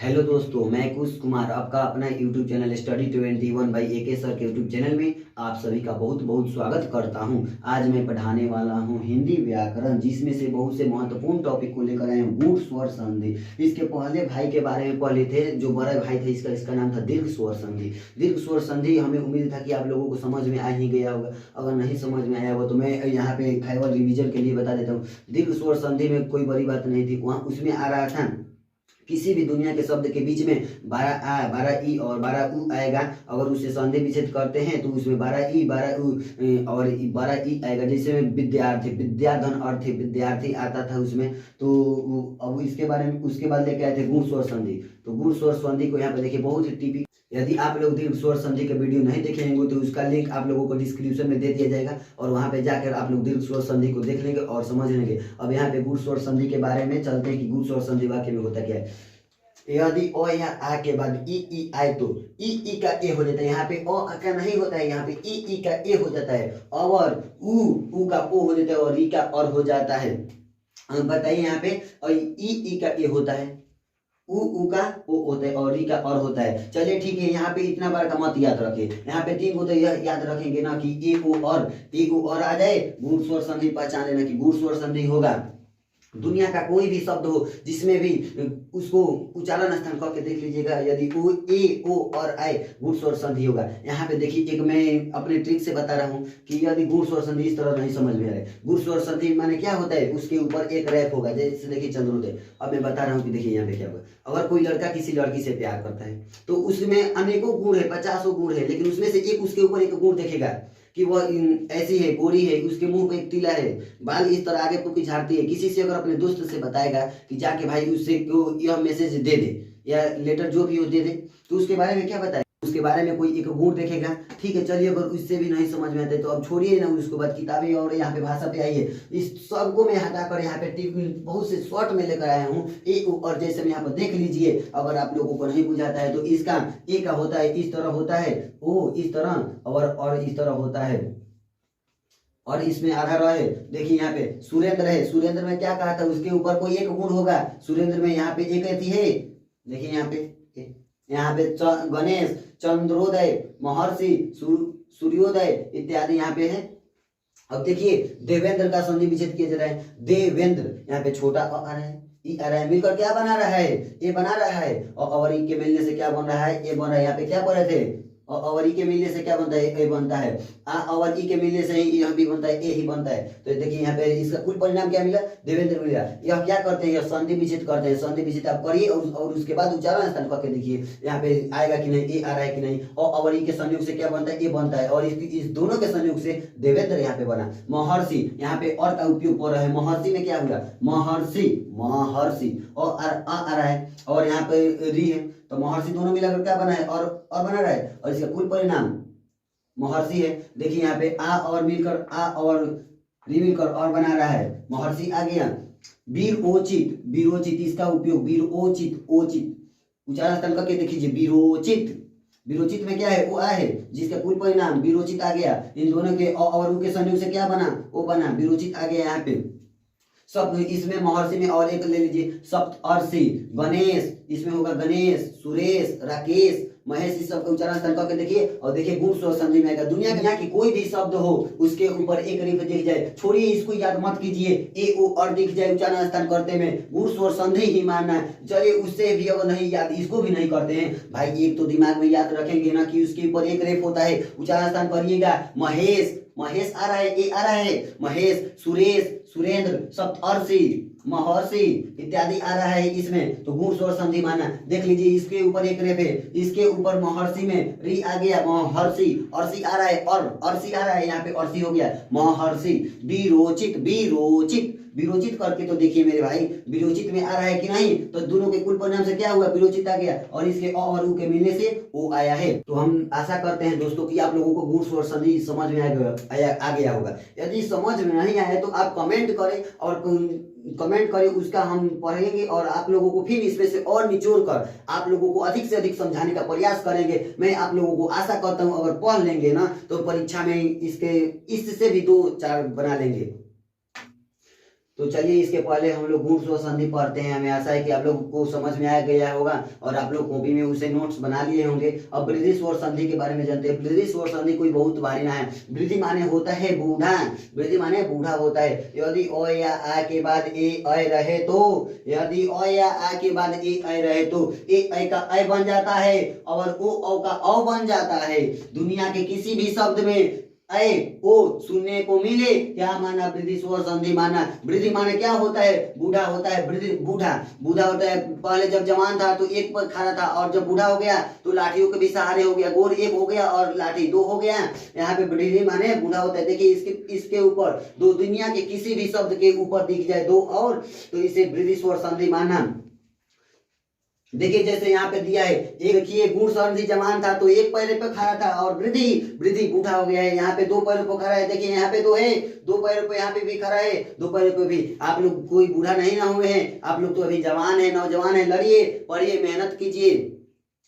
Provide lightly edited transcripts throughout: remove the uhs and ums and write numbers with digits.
Hello दोस्तों, मैं कुश कुमार आपका अपना YouTube channel study 21 by AK sir के यूट्यूब चैनल में आप सभी का बहुत बहुत स्वागत करता हूं। आज मैं पढ़ाने वाला हूं हिंदी व्याकरण, जिसमें से बहुत से महत्वपूर्ण टॉपिक को लेकर आए हैं गुण स्वर संधि। इसके पहले भाई के बारे में पढ़े थे, जो बड़े भाई थे, इसका नाम था दीर्घ स्वर संधि। दीर्घ स्वर संधि हमें उम्मीद था कि आप लोगों को समझ में आ ही गया होगा। अगर नहीं समझ में आया हो तो मैं यहाँ पे खैबर रिविजन के लिए बता देता हूँ। दीर्घ स्वर संधि में कोई बड़ी बात नहीं थी, वहाँ उसमें आ रहा था किसी भी दुनिया के शब्द के बीच में 12 आ 12 ई और 12 उ आएगा। अगर उसे संधि विच्छेद करते हैं तो उसमें 12 ई 12 उ और 12 ई आएगा। जैसे में विद्यार्थी, विद्याधन अर्थी, विद्यार्थी आता था उसमें। तो अब इसके बारे में उसके बाद लेके आए थे गुण स्वर संधि। तो गुण स्वर संधि को यहाँ पे देखिए बहुत ही टिपिकल। यदि आप लोग दीर्घ स्वर संधि का वीडियो नहीं देखे होंगे तो उसका लिंक आप लोगों को डिस्क्रिप्शन में दे दिया जाएगा और वहां पे जाकर आप लोग दीर्घ स्वर संधि को देख लेंगे और समझ लेंगे। अब यहाँ पे गुण स्वर संधि के बारे में चलते हैं कि गुण स्वर संधि वाक्य में होता क्या है। यदि अ या आ के बाद ई आए तो ई का ए हो जाता है। यहाँ पे अ का नहीं होता है, यहाँ पे ई का ए हो जाता है। और उ का ओ हो जाता है और ई का और हो जाता है। बताइए यहाँ पे ई का ए होता है, उ का ओ होता है और री का और होता है। चलिए ठीक है, यहाँ पे इतना बार का मत याद रखे। यहाँ पे 3 होता है, यह याद रखेंगे ना कि ए ओ और आ जाए। गुण स्वर संधि पहचान लेना कि गुण स्वर संधि होगा दुनिया का कोई भी शब्द हो जिसमें भी उसको उच्चारण स्थान करके देख लीजिएगा। यदि ओ ए ओ और आए गुण स्वर संधि होगा। यहाँ पे देखिए, एक मैं अपने ट्रिक से बता रहा हूँ कि यदि गुण स्वर संधि इस तरह नहीं समझ में आए, गुण स्वर संधि माने क्या होता है, उसके ऊपर एक रैप होगा। जैसे देखिए चंद्रोदय। अब मैं बता रहा हूँ कि देखिए यहाँ पे क्या होगा। अगर कोई लड़का किसी लड़की से प्यार करता है तो उसमें अनेकों गुण है, 50 गुण है, लेकिन उसमें से एक उसके ऊपर एक गुण देखेगा कि वह ऐसी है, गोरी है, उसके मुंह पे एक तिला है, बाल इस तरह आगे को झाड़ती है। किसी से अगर अपने दोस्त से बताएगा कि जाके भाई उससे यह मैसेज दे दे या लेटर जो भी हो दे दे, तो उसके बारे में क्या बताए, उसके बारे में कोई एक गुण देखेगा। ठीक है, चलिए अगर उससे भी नहीं समझ में आता है तो अब छोड़िए ना उसको बाद किताबें और यहाँ पे भाषा पे आइए। इस सबको मैं हटाकर यहाँ पे बहुत से शॉर्ट में लेकर आया हूँ। ए और जैसे में यहाँ पर देख लीजिए, अगर आप लोगों को नहीं बुझाता है तो इसका ए का होता है इस तरह होता है, ओ इस तरह और इस तरह होता है और इसमें आधा रहे। देखिए यहाँ पे सुरेंद्र है, सुरेंद्र में क्या कहा था, उसके ऊपर कोई एक गुण होगा। सुरेंद्र में यहाँ पे एक रहती है, देखिए यहाँ पे गणेश, चंद्रोदय, महर्षि, सूर्योदय इत्यादि यहाँ पे है। अब देखिए देवेंद्र का संधि विच्छेद किया जा रहा है। देवेंद्र, यहाँ पे छोटा अ आ रहा है, ई आ रहा है, मिलकर क्या बना रहा है, ए बना रहा है। और ई के मिलने से क्या बन रहा है, ए बन रहा है। यहाँ पे क्या पढ़े थे, और ई के मिलने से क्या बनता है, ए बनता है। आ और ई के मिलने से ही यह भी बनता है, ए ही बनता है। तो देखिए यहाँ पे इसका कुल परिणाम क्या मिला, देवेंद्र मिला। यह क्या करते हैं, यह संधि विच्छेद करते हैं। संधि विच्छेद आप करिए और उसके बाद उच्चारण स्थान करके देखिए यहाँ पे आएगा कि नहीं, ए आ रहा है कि नहीं। और ई के संयोग से क्या बनता है, ए बनता है। और इस दोनों के संयोग से देवेंद्र यहाँ पे बना। महर्षि, यहाँ पे और का उपयोग कर रहे हैं। महर्षि में क्या हुआ, महर्षि और आ रहा है और यहाँ पे री है, तो महर्षि दोनों मिलाकर क्या बना है, और बना रहा है। और इसका कुल परिणाम महर्षि है। देखिए यहाँ पे आ और मिलकर आ और री मिलकर और बना रहा है, महर्षि आ गया। वीरोचित, इसका उपयोग वीरोचित, उच्चारण स्थान करके देखिए वीरोचित में क्या है, वो आ है, जिसका कुल परिणाम वीरोचित आ गया। इन दोनों के और के संयोग से क्या बना, वो बना वीरोचित आ गया। यहाँ पे सब इसमें महर्षि में और एक ले लीजिए, सप्तर्षि, गणेश, इसमें होगा गणेश, सुरेश, राकेश, महेश। इस सब का उच्चारण स्थान करके देखिए और देखिए गुण स्वर संधि में आएगा। दुनिया की कोई भी शब्द हो उसके ऊपर एक रिफ दिख जाए, छोड़िए इसको याद मत कीजिए, ए ओ और दिख जाए उच्चारण स्थान करते में, गुण स्वर संधि ही मानना है। चलिए उससे भी अगर नहीं याद, इसको भी नहीं करते हैं भाई, एक तो दिमाग में याद रखेंगे ना कि उसके ऊपर एक रेफ होता है, उच्चारण स्थान करिएगा। महेश आ रहा है, ए आ रहा है, महेश, सुरेश, सुरेंद्र, सप्तर्षि, महर्षि इत्यादि आ रहा है इसमें, तो गुण स्वर संधि माना। देख लीजिए इसके ऊपर एक रेफ है, इसके ऊपर महर्षि में री आ गया, महर्षि, अर्षि आ रहा है और अर्षि आ रहा है, यहाँ पे अर्षि हो गया, महर्षि। विरोचित करके तो देखिए मेरे भाई, विरोचित में आ रहा है कि नहीं, तो दोनों के कुल परिणाम से क्या हुआ, विरोचित आ गया और इसके अ और उ के मिलने से ओ आया है। तो हम आशा करते हैं दोस्तों कि आप लोगों को गुण स्वर संधि समझ में आ गया होगा। यदि समझ में नहीं आया तो आप कमेंट करें और कमेंट करें, उसका हम पढ़ेंगे और आप लोगों को फिर इसमें से और निचोड़ कर आप लोगों को अधिक से अधिक समझाने का प्रयास करेंगे। मैं आप लोगों को आशा करता हूं अगर पढ़ लेंगे ना तो परीक्षा में इससे भी 2-4 बना लेंगे। तो चलिए इसके पहले हम लोग गुण स्वर संधि पढ़ते हैं। हमें आशा है कि आप लोगों को समझ में आ गया होगा और आप लोग कॉपी में उसे नोट्स बना लिए होंगे। अब वृद्धि स्वर संधि के बारे में जानते हैं। वृद्धि स्वर संधि कोई बहुत भारी ना है। वृद्धि माने होता है बूढ़ा, वृद्धि माने बूढ़ा होता है। यदि अ या आ के बाद ए अ रहे तो, यदि अ या आ के बाद ए अ रहे तो ए अ का अ बन जाता है और ओ का औ बन जाता है। दुनिया के किसी भी शब्द में ऐ ओ सुनने को मिले, क्या माना? वृद्धि स्वर संधि माना। वृद्धि माने क्या होता है? बूढ़ा होता है। वृद्धि बूढ़ा, बूढ़ा होता है। पहले जब जवान था तो एक पर खड़ा था और जब बूढ़ा हो गया तो लाठियों के भी सहारे हो गया। गोर एक हो गया और लाठी दो हो गया। यहाँ पे वृद्धि माने बूढ़ा होता है। देखिए इसके ऊपर दो, दुनिया के किसी भी शब्द के ऊपर दिख जाए दो और, तो इसे वृद्धि स्वर संधि माना। देखिए जैसे यहाँ पे दिया है, एक देखिए गुण संधि जवान था तो एक पैर पे खड़ा था और वृद्धि, वृद्धि बूढ़ा हो गया है। यहाँ पे दो पैरों पे खड़ा है। देखिए यहाँ पे दो है, दो पैरों पे यहाँ पे भी खड़ा है, दो पैरों पे भी। आप लोग कोई बूढ़ा नहीं ना हुए हैं, आप लोग तो अभी जवान है, नौजवान है। लड़िए, पढ़िए, मेहनत कीजिए।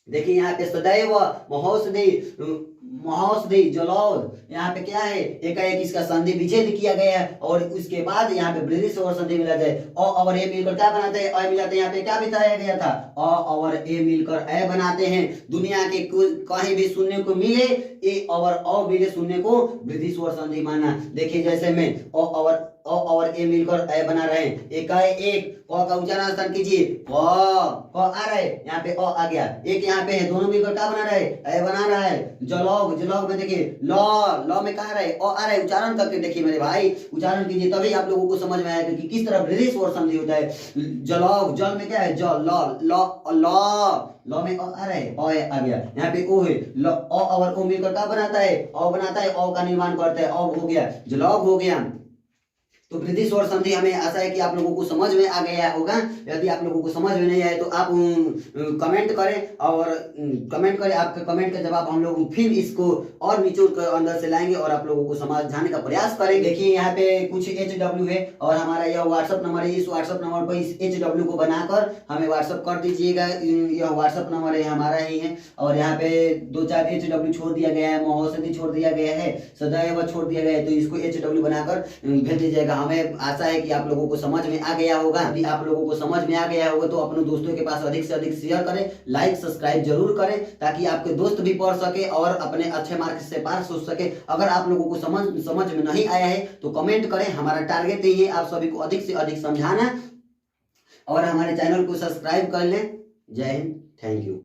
देखिए यहाँ पे सदैव महौषधि, महौषधि जलौद, यहाँ पे क्या है? एकाएक इसका संधि विच्छेद किया गया है और उसके बाद यहाँ पे वृद्धि स्वर संधि मिला जाए। अ और ए मिलकर क्या बनाते हैं? अ मिलाते हैं। यहाँ पे क्या बताया गया था? अ और ए मिलकर अ बनाते हैं। दुनिया के कहीं भी सुनने को मिले ए और अ मिले सुनने को, वृद्धि स्वर संधि माना। देखिए जैसे में अ और ए मिलकर अ बना रहे हैं। एक क का उच्चारण स्थान कीजिए। क आ रहा है, यहाँ पे अ आ गया। एक यहाँ पे है, दोनों मिलकर क्या बना रहे हैं? अ बना रहा है। जलौग, जलौग में देखिए ल में कहा रहे अ आ रहा है। उच्चारण करके देखिए मेरे भाई, उच्चारण कीजिए तभी आप लोगों को समझ में आएगा कि किस तरह वृद्धि स्वर संधि होता है। जलौग, जल में क्या है? जल, ल में आ रहा है, आ गया। यहाँ पे ओ है, और ओ मिलकर क्या बनाता है? अ बनाता है, अ का निर्माण करता है। अ हो गया, जलौग हो गया। तो वृद्धि स्वर संधि हमें आशा है कि आप लोगों को समझ में आ गया होगा। यदि आप लोगों को समझ में नहीं आए तो आप कमेंट करें और कमेंट करें। आपके कमेंट का जवाब हम लोग फिर इसको और निचोड़ कर अंदर से लाएंगे और आप लोगों को समझाने का प्रयास करेंगे। देखिए यहाँ पे कुछ HW है और हमारा यह व्हाट्सअप नंबर है। इस व्हाट्सअप नंबर पर इस HW को बनाकर हमें व्हाट्सअप कर दीजिएगा। यह व्हाट्सअप नंबर है, हमारा ही है। और यहाँ पे 2-4 HW छोड़ दिया गया है, महौषधि छोड़ दिया गया है, सदैव छोड़ दिया गया है, तो इसको HW बनाकर भेज दीजिएगा। हमें आशा है कि आप लोगों को समझ में आ गया होगा। यदि आप लोगों को समझ में आ गया होगा तो अपने दोस्तों के पास अधिक से अधिक शेयर करें, लाइक सब्सक्राइब जरूर करें ताकि आपके दोस्त भी पढ़ सके और अपने अच्छे मार्क्स से पास हो सके। अगर आप लोगों को समझ में नहीं आया है तो कमेंट करें। हमारा टारगेट यही है आप सभी को अधिक से अधिक समझाना और हमारे चैनल को सब्सक्राइब कर लें। जय हिंद, थैंक यू।